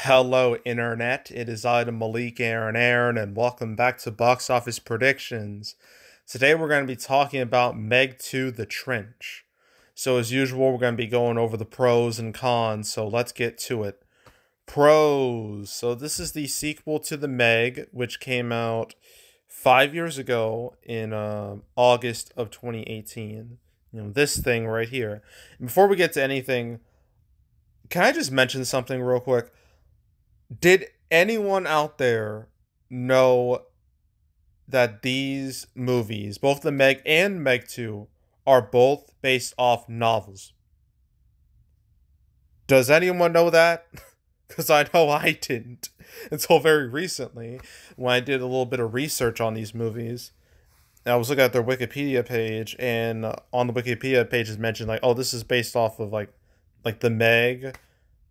Hello, Internet. It is I, the Malik Aaron, and welcome back to Box Office Predictions. Today we're going to be talking about Meg 2 The Trench. So, as usual, we're going to be going over the pros and cons, so let's get to it. Pros. So, this is the sequel to The Meg, which came out 5 years ago in August of 2018. This thing right here. And before we get to anything, can I just mention something real quick? Did anyone out there know that these movies, both the Meg and Meg 2, are both based off novels? Does anyone know that? Because I know I didn't until very recently when I did a little bit of research on these movies. And I was looking at their Wikipedia page, and on the Wikipedia page is mentioned like, oh, this is based off of like the Meg,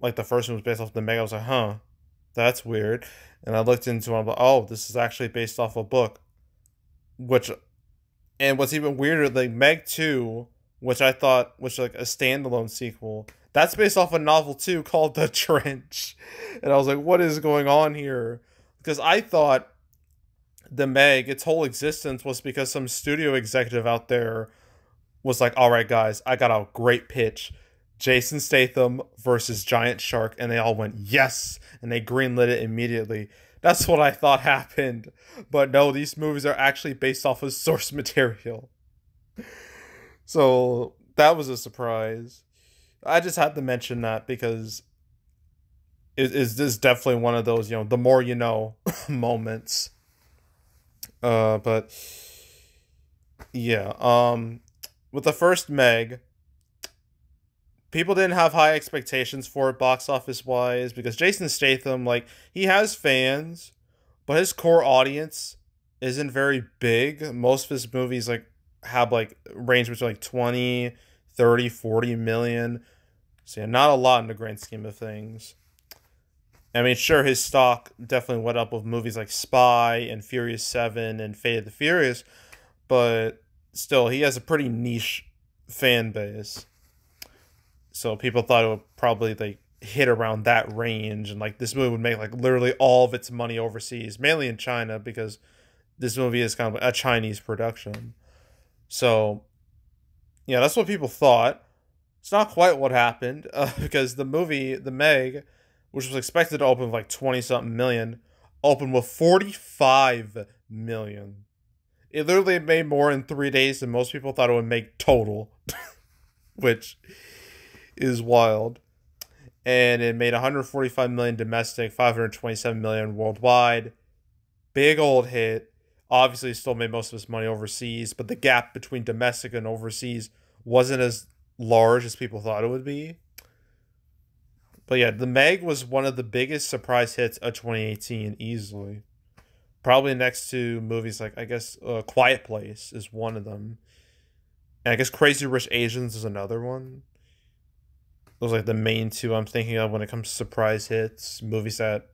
like the first one was based off the Meg. I was like, huh, that's weird. And I looked into it. I'm like, oh, this is actually based off a book. Which, and what's even weirder, like Meg 2, which I thought was like a standalone sequel, that's based off a novel too called The Trench. And I was like, what is going on here? Because I thought the Meg, its whole existence was because some studio executive out there was like, all right, guys, I got a great pitch. Jason Statham versus Giant Shark, and they all went yes, and they greenlit it immediately. That's what I thought happened, but no, these movies are actually based off of source material. So that was a surprise. I just had to mention that because is this definitely one of those the more you know moments. But yeah, with the first Meg, people didn't have high expectations for it box office wise because Jason Statham, like, he has fans, but his core audience isn't very big. Most of his movies like have like range between like 20, 30, 40 million. So yeah, not a lot in the grand scheme of things. I mean, sure, his stock definitely went up with movies like Spy and Furious 7 and Fate of the Furious, but still, he has a pretty niche fan base. So people thought it would probably like hit around that range, and like this movie would make like literally all of its money overseas, mainly in China, because this movie is kind of a Chinese production. So yeah, that's what people thought. It's not quite what happened because the movie, The Meg, which was expected to open with like 20 something million, opened with 45 million. It literally made more in 3 days than most people thought it would make total, which is wild. And it made 145 million domestic, 527 million worldwide. Big old hit. Obviously, still made most of its money overseas, but the gap between domestic and overseas wasn't as large as people thought it would be. But yeah, The Meg was one of the biggest surprise hits of 2018, easily. Probably next to movies like, I guess, Quiet Place is one of them. And I guess Crazy Rich Asians is another one. Those are like the main two I'm thinking of when it comes to surprise hits, movies that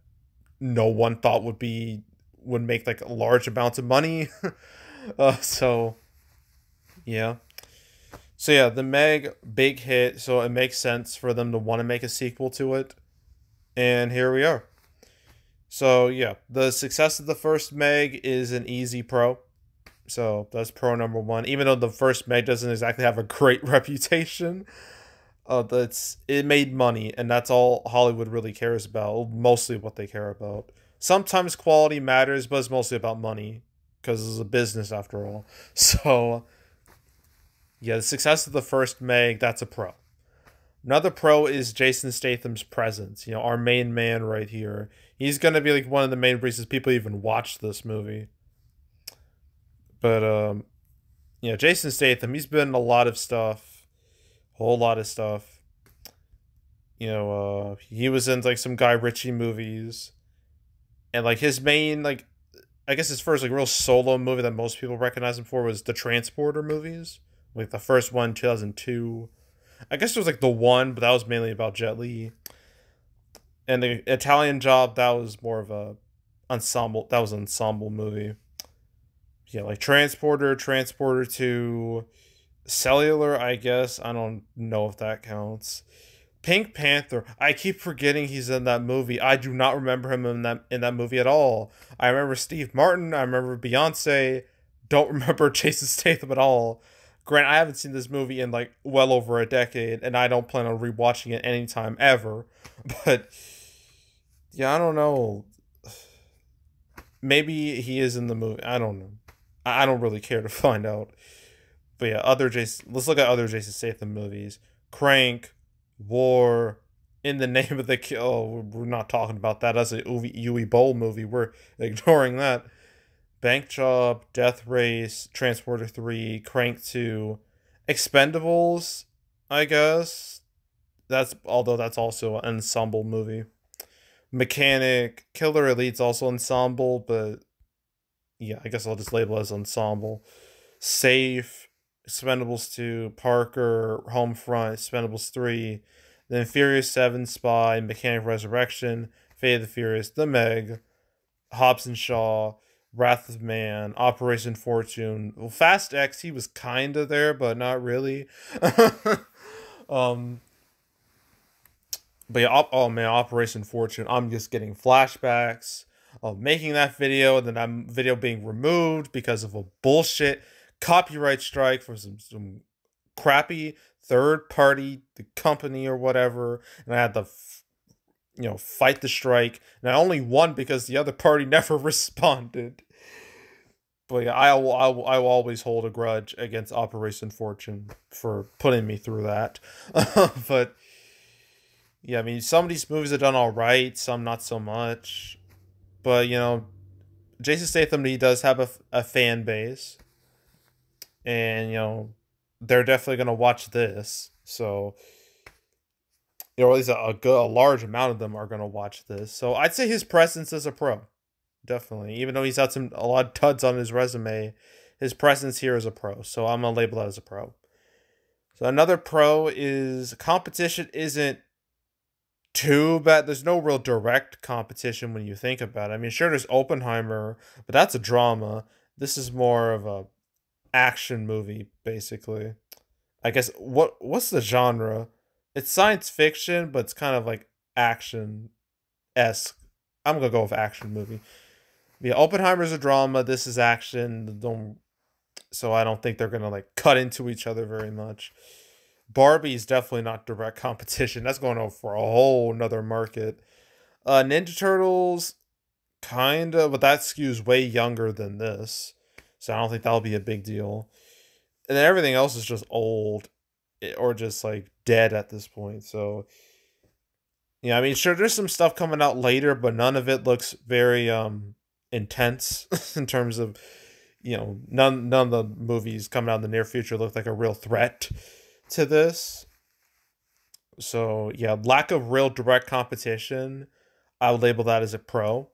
no one thought would make like large amounts of money. So yeah. So yeah, The Meg, big hit, so it makes sense for them to want to make a sequel to it. And here we are. So yeah, the success of the first Meg is an easy pro. So that's pro number one. Even though the first Meg doesn't exactly have a great reputation, it made money, and that's all Hollywood really cares about. Mostly what they care about. Sometimes quality matters, but it's mostly about money because it's a business after all. So yeah, the success of the first Meg, that's a pro. Another pro is Jason Statham's presence. Our main man right here. He's gonna be like one of the main reasons people even watch this movie. But yeah, Jason Statham, he's been in a lot of stuff, whole lot of stuff. He was in like some Guy Ritchie movies, and like his main like, I guess his first like real solo movie that most people recognize him for was the Transporter movies. Like the first one, 2002. I guess it was like the one, but that was mainly about Jet Li. And the Italian Job, that was more of a ensemble. That was an ensemble movie. Yeah, like Transporter, Transporter 2, Cellular, I guess. I don't know if that counts. Pink Panther. I keep forgetting he's in that movie. I do not remember him in that movie at all. I remember Steve Martin. I remember Beyonce. Don't remember Jason Statham at all. Grant, I haven't seen this movie in like well over a decade, and I don't plan on rewatching it anytime ever. But yeah, I don't know. Maybe he is in the movie. I don't know. I don't really care to find out. But yeah, other Jason. Let's look at other Jason Statham movies. Crank, War, In the Name of the Kill. Oh, we're not talking about that. That's a Uwe Boll movie. We're ignoring that. Bank Job, Death Race, Transporter 3, Crank 2, Expendables, I guess. Although that's also an ensemble movie. Mechanic, Killer Elite's also ensemble, but yeah, I guess I'll just label it as ensemble. Safe, Expendables 2, Parker, Homefront, Expendables 3, then Furious 7, Spy, Mechanic Resurrection, Fate of the Furious, The Meg, Hobbs and Shaw, Wrath of Man, Operation Fortune. Well, Fast X, he was kind of there, but not really. um, but yeah, oh man, Operation Fortune. I'm just getting flashbacks of making that video, and then that video being removed because of a bullshit copyright strike from some crappy third party company or whatever, and I had to fight the strike, and I only won because the other party never responded. But yeah, I will always hold a grudge against Operation Fortune for putting me through that. But yeah, I mean, some of these movies are done all right, some not so much. But Jason Statham, he does have a fan base, and they're definitely gonna watch this. So or at least a large amount of them are gonna watch this. So I'd say his presence is a pro, definitely. Even though he's had a lot of duds on his resume, his presence here is a pro. So I'm gonna label that as a pro. So another pro is competition isn't too bad. There's no real direct competition when you think about it. I mean, sure, there's Oppenheimer, but that's a drama. This is more of a action movie, basically. I guess what's the genre? It's science fiction, but it's kind of like action esque. I'm gonna go with action movie. Yeah, Oppenheimer's a drama. This is action. So I don't think they're gonna like cut into each other very much. Barbie's definitely not direct competition. That's going on for a whole nother market. Ninja Turtles, kinda, but that skews way younger than this, so I don't think that'll be a big deal. And then everything else is just old, or just like dead at this point. So yeah, I mean, sure, there's some stuff coming out later, but none of it looks very intense in terms of none of the movies coming out in the near future look like a real threat to this. So yeah, lack of real direct competition, I would label that as a pro,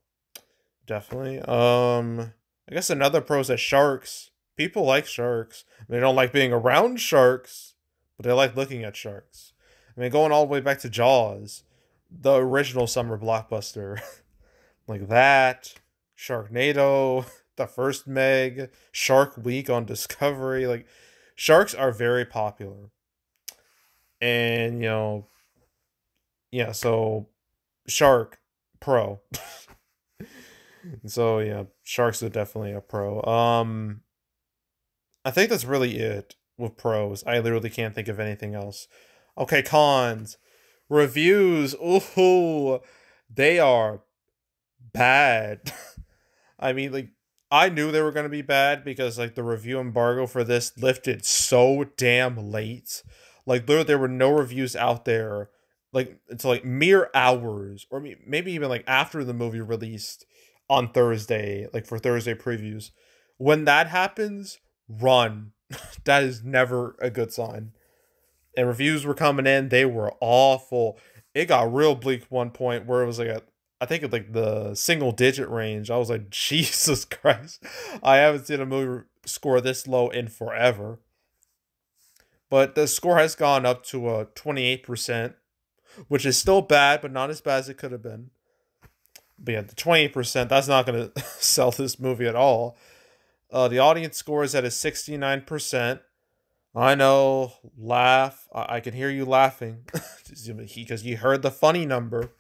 definitely. I guess another pro is that sharks. People like sharks. They don't like being around sharks, but they like looking at sharks. I mean, going all the way back to Jaws, the original summer blockbuster, like that, Sharknado, the first Meg, Shark Week on Discovery. Like, sharks are very popular. And, yeah, so Shark, pro. So, yeah, sharks are definitely a pro. I think that's really it with pros. I literally can't think of anything else. Okay, cons. Reviews. Ooh, they are bad. I mean, like, I knew they were going to be bad because, like, the review embargo for this lifted so damn late. Like, literally, there were no reviews out there, like, it's like mere hours, or maybe even, like, after the movie released on Thursday, like, for Thursday previews. When that happens, run. That is never a good sign. And reviews were coming in, they were awful. It got real bleak one point where it was like I think it's like the single digit range. I was like, Jesus Christ. I haven't seen a movie score this low in forever. But the score has gone up to a 28%, which is still bad, but not as bad as it could have been. But yeah, the 28%, that's not going to sell this movie at all. The audience score is at a 69%. I know, laugh. I can hear you laughing because you heard the funny number.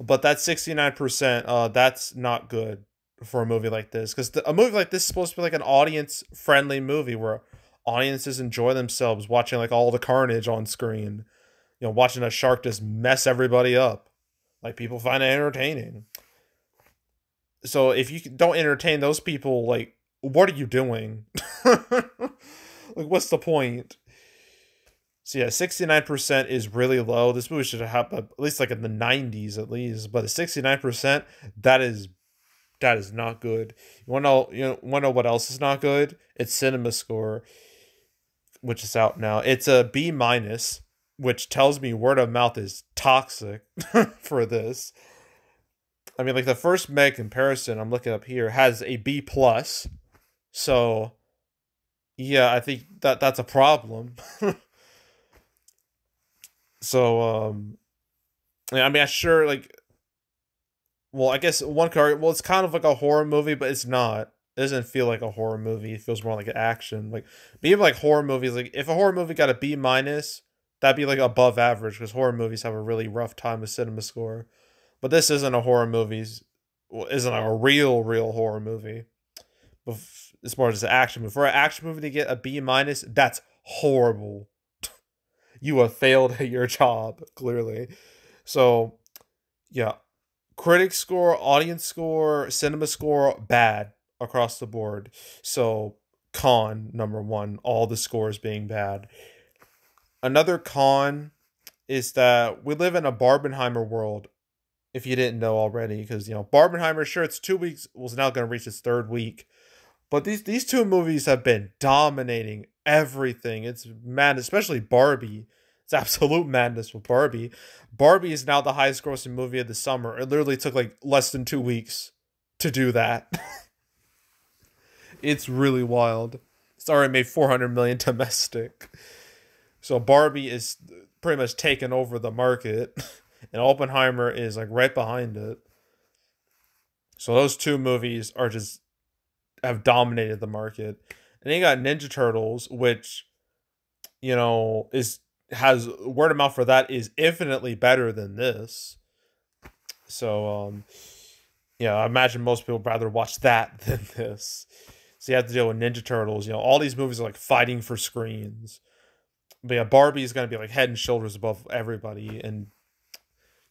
But that 69%, that's not good for a movie like this. Because a movie like this is supposed to be like an audience friendly movie where audiences enjoy themselves watching like all the carnage on screen. You know, watching a shark just mess everybody up. Like people find it entertaining. So if you don't entertain those people, like, what are you doing? Like, what's the point? So yeah, 69% is really low. This movie should have happened at least like in the 90s at least, but at 69%, that is not good. You wanna know what else is not good? It's Cinema Score, which is out now. It's a B minus, which tells me word of mouth is toxic for this. I mean, like the first Meg comparison I'm looking up here has a B plus, so yeah, I think that's a problem. So yeah, I mean, I sure like. Well, I guess one card. Well, it's kind of like a horror movie, but it's not. It doesn't feel like a horror movie. It feels more like an action. Like even like horror movies. Like if a horror movie got a B minus, that'd be like above average because horror movies have a really rough time with cinema score. But this isn't a horror movie. Well, isn't like a real horror movie. As far as an action movie, for an action movie to get a B minus, that's horrible. You have failed at your job clearly. So yeah, critic score, audience score, cinema score, bad across the board. So con number one, all the scores being bad. Another con is that we live in a Barbenheimer world. If you didn't know already, because Barbenheimer, sure, it's 2 weeks, was now going to reach its third week, but these two movies have been dominating everything. It's mad, especially Barbie. It's absolute madness with Barbie. Barbie is now the highest grossing movie of the summer. It literally took like less than 2 weeks to do that. It's really wild. It's already made 400 million domestic. So Barbie is pretty much taking over the market, and Oppenheimer is like right behind it. So those two movies are just have dominated the market. And then you got Ninja Turtles, which is has word of mouth for that is infinitely better than this. So yeah, I imagine most people would rather watch that than this. So you have to deal with Ninja Turtles. All these movies are like fighting for screens. But yeah, Barbie is gonna be like head and shoulders above everybody, and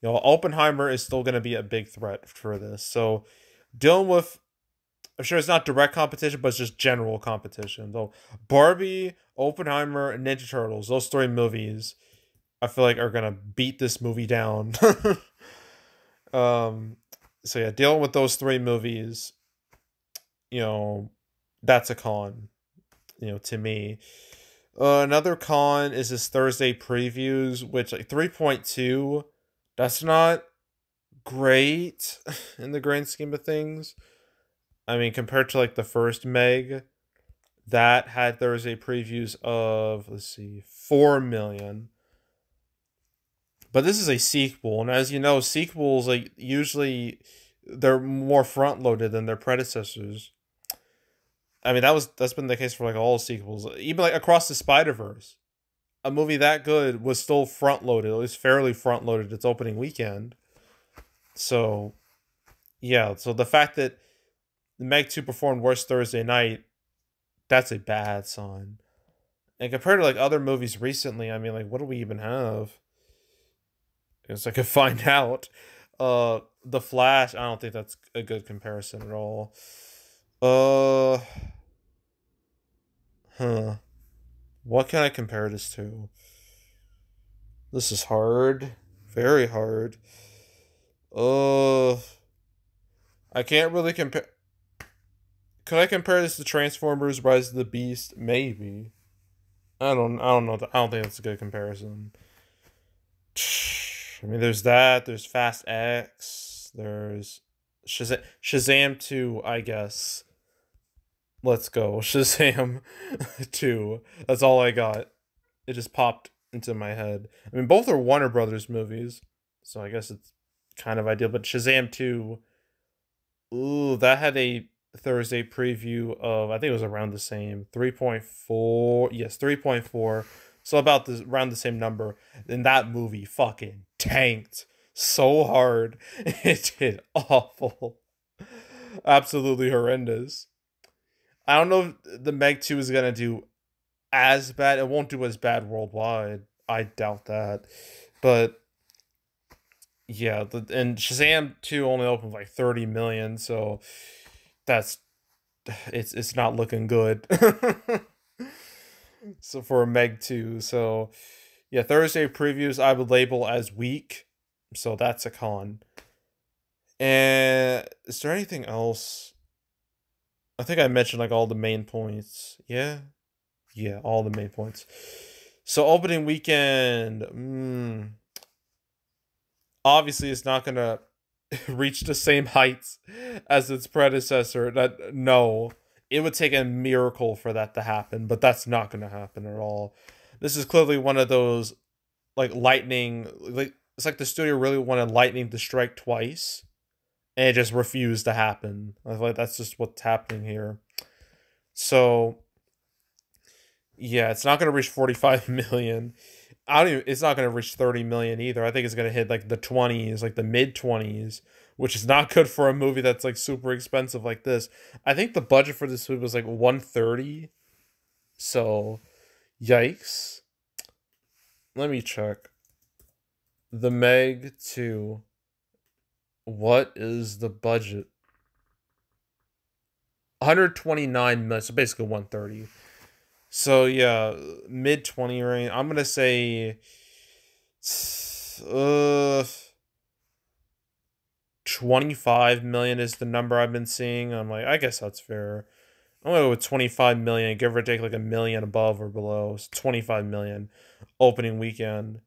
Oppenheimer is still gonna be a big threat for this. So dealing with, I'm sure it's not direct competition, but it's just general competition. Though Barbie, Oppenheimer, and Ninja Turtles, those three movies, I feel like are gonna beat this movie down. um, so yeah, dealing with those three movies, you know, that's a con. To me, another con is this Thursday previews, which like 3.2, that's not great in the grand scheme of things. I mean, compared to like the first Meg, that had Thursday previews of, let's see, 4 million. But this is a sequel, and as you know, sequels like usually they're more front loaded than their predecessors. I mean, that's been the case for like all sequels. Even like Across the Spider-Verse, a movie that good was still front loaded, at least fairly front loaded its opening weekend. So yeah, so the fact that Meg 2 performed worse Thursday night, that's a bad sign. And compared to like other movies recently, I mean, like, what do we even have? As I could find out. The Flash, I don't think that's a good comparison at all. Uh huh. What can I compare this to? This is hard. Very hard. Uh I can't really compare. Could I compare this to Transformers Rise of the Beast? Maybe. I don't know. I don't think that's a good comparison. I mean, there's that. There's Fast X. There's Shazam 2, I guess. Let's go. Shazam 2. That's all I got. It just popped into my head. I mean, both are Warner Brothers movies, so I guess it's kind of ideal. But Shazam 2, ooh, that had a Thursday preview of, I think it was around the same 3.4. Yes, 3.4. So about this around the same number. And that movie fucking tanked so hard. It did awful. Absolutely horrendous. I don't know if the Meg 2 is gonna do as bad. It won't do as bad worldwide. I doubt that. But yeah, and Shazam 2 only opened like 30 million, so that's it's not looking good. So for Meg 2. So yeah, Thursday previews I would label as weak. So that's a con. And is there anything else? I think I mentioned like all the main points. Yeah. Yeah, all the main points. So opening weekend, obviously it's not gonna reach the same heights as its predecessor. That no, it would take a miracle for that to happen, but that's not gonna happen at all. This is clearly one of those like lightning, like it's like the studio really wanted lightning to strike twice, and it just refused to happen. I feel like that's just what's happening here. So yeah, it's not gonna reach 45 million. I don't even, it's not going to reach 30 million either. I think it's going to hit like the 20s, like the mid 20s, which is not good for a movie that's like super expensive like this. I think the budget for this movie was like 130. So, yikes. Let me check. The Meg 2. What is the budget? 129 million, so basically 130. So yeah, mid 20 range. I'm going to say 25 million is the number I've been seeing. I'm like, I guess that's fair. I'm gonna go with 25 million, give or take like a million above or below. It's 25 million opening weekend.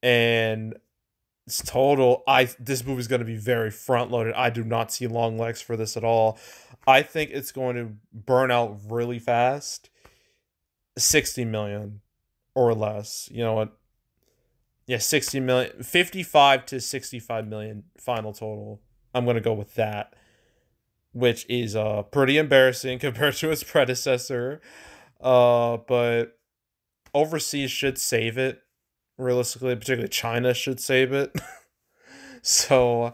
And it's total. This movie's gonna be very front loaded. I do not see long legs for this at all. I think it's going to burn out really fast. 60 million or less. You know what? Yeah, 60 million, 55 to 65 million final total. I'm going to go with that, which is pretty embarrassing compared to its predecessor. But overseas should save it. Realistically, particularly China should save it. So,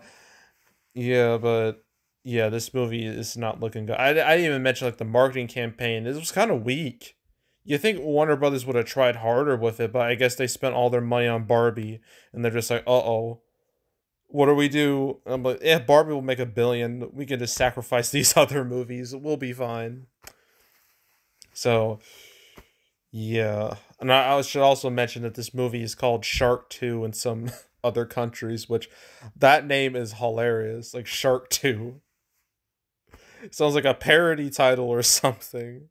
yeah, but yeah, this movie is not looking good. I didn't even mention like the marketing campaign. It was kind of weak. You think Warner Brothers would have tried harder with it, but I guess they spent all their money on Barbie, and they're just like, "Uh-oh, what do we do?" I'm like, "Yeah, Barbie will make 1 billion. We can just sacrifice these other movies. We'll be fine." So, yeah, and I should also mention that this movie is called Shark 2 in some other countries, which that name is hilarious. Like Shark 2. Sounds like a parody title or something.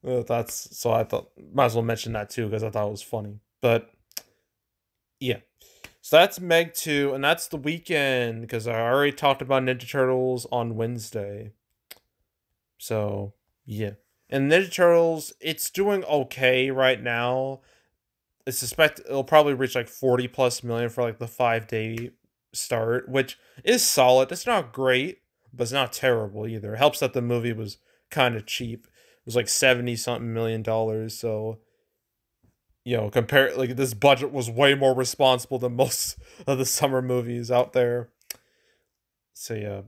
That's so I thought might as well mention that too because I thought it was funny. But yeah, so that's Meg 2, and that's the weekend because I already talked about Ninja Turtles on Wednesday. So yeah, and Ninja Turtles, it's doing okay right now. I suspect it'll probably reach like 40 plus million for like the 5 day start, which is solid. It's not great, but it's not terrible either. It helps that the movie was kind of cheap. It was like 70 something $million. So, you know, compare like this budget was way more responsible than most of the summer movies out there. So yeah.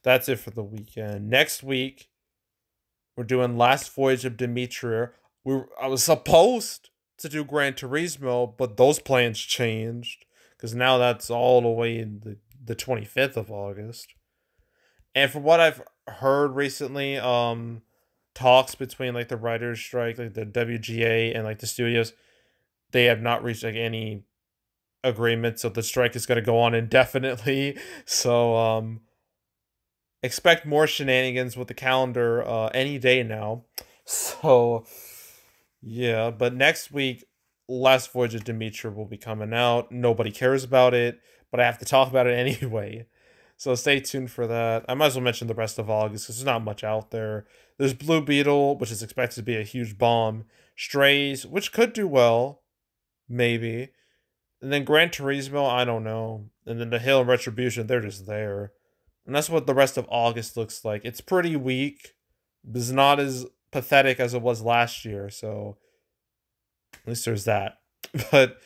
That's it for the weekend. Next week, we're doing Last Voyage of Demetria. I was supposed to do Gran Turismo, but those plans changed because now that's all the way in the 25th of August. And from what I've heard recently, talks between like the writers' strike, like the WGA and like the studios, they have not reached like any agreement, so the strike is going to go on indefinitely. So expect more shenanigans with the calendar any day now. So yeah, but next week, Last Voyage of Demeter will be coming out. Nobody cares about it, but I have to talk about it anyway. So stay tuned for that. I might as well mention the rest of August because there's not much out there. There's Blue Beetle, which is expected to be a huge bomb. Strays, which could do well, maybe. And then Gran Turismo, I don't know. And then The Hill and Retribution, they're just there. And that's what the rest of August looks like. It's pretty weak. It's not as pathetic as it was last year, so at least there's that. But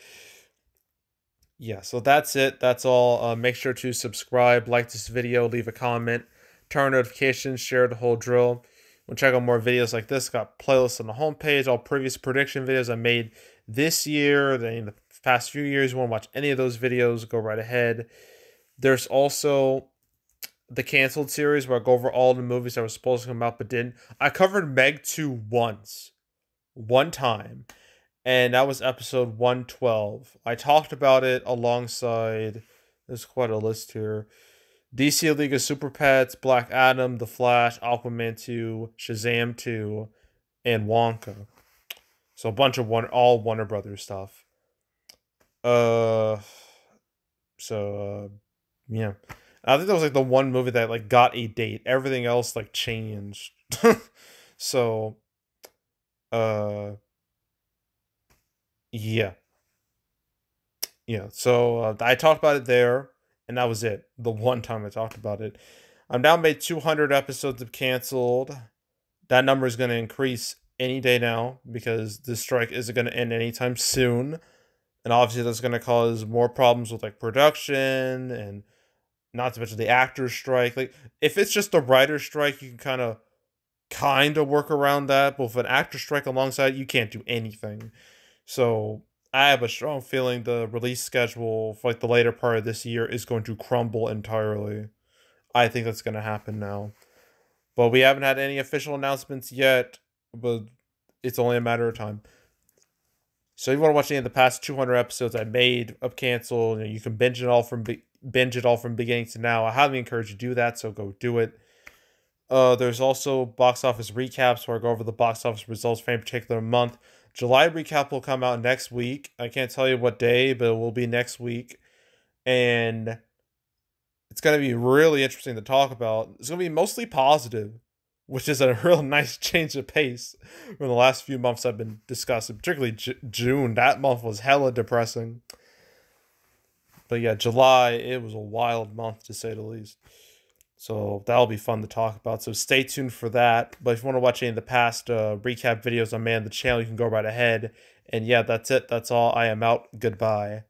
yeah, so that's it. That's all. Make sure to subscribe, like this video, leave a comment, turn notifications, share the whole drill. We'll check out more videos like this. Got playlists on the homepage, all previous prediction videos I made this year, in the past few years. You want to watch any of those videos, go right ahead. There's also the canceled series where I go over all the movies that were supposed to come out but didn't. I covered Meg 2 one time, and that was episode 112. I talked about it alongside, there's quite a list here, DC League of Super Pets, Black Adam, The Flash, Aquaman 2, Shazam 2, and Wonka. So a bunch of all Warner Brothers stuff. Yeah. I think that was like the one movie that like got a date. Everything else like changed. So yeah. Yeah. So I talked about it there, and that was it. The one time I talked about it. I've now made 200 episodes of Canceled. That number is going to increase any day now because this strike isn't going to end anytime soon. And obviously that's going to cause more problems with like production, and not to mention the actors strike. Like if it's just a writer's strike, you can kind of work around that. But with an actor strike alongside, you can't do anything. So I have a strong feeling the release schedule for like the later part of this year is going to crumble entirely. I think that's going to happen now. But we haven't had any official announcements yet, but it's only a matter of time. So if you want to watch any of the past 200 episodes I made of Cancel, you can binge it all from beginning to now. I highly encourage you to do that, so go do it. There's also box office recaps where I go over the box office results for any particular month. July recap will come out next week. I can't tell you what day, but it will be next week. And it's going to be really interesting to talk about. It's going to be mostly positive, which is a real nice change of pace from the last few months I've been discussing, particularly June. That month was hella depressing. But yeah, July, it was a wild month to say the least. So that'll be fun to talk about. So stay tuned for that. But if you want to watch any of the past recap videos I made on the channel, you can go right ahead. And yeah, that's it. That's all. I am out. Goodbye.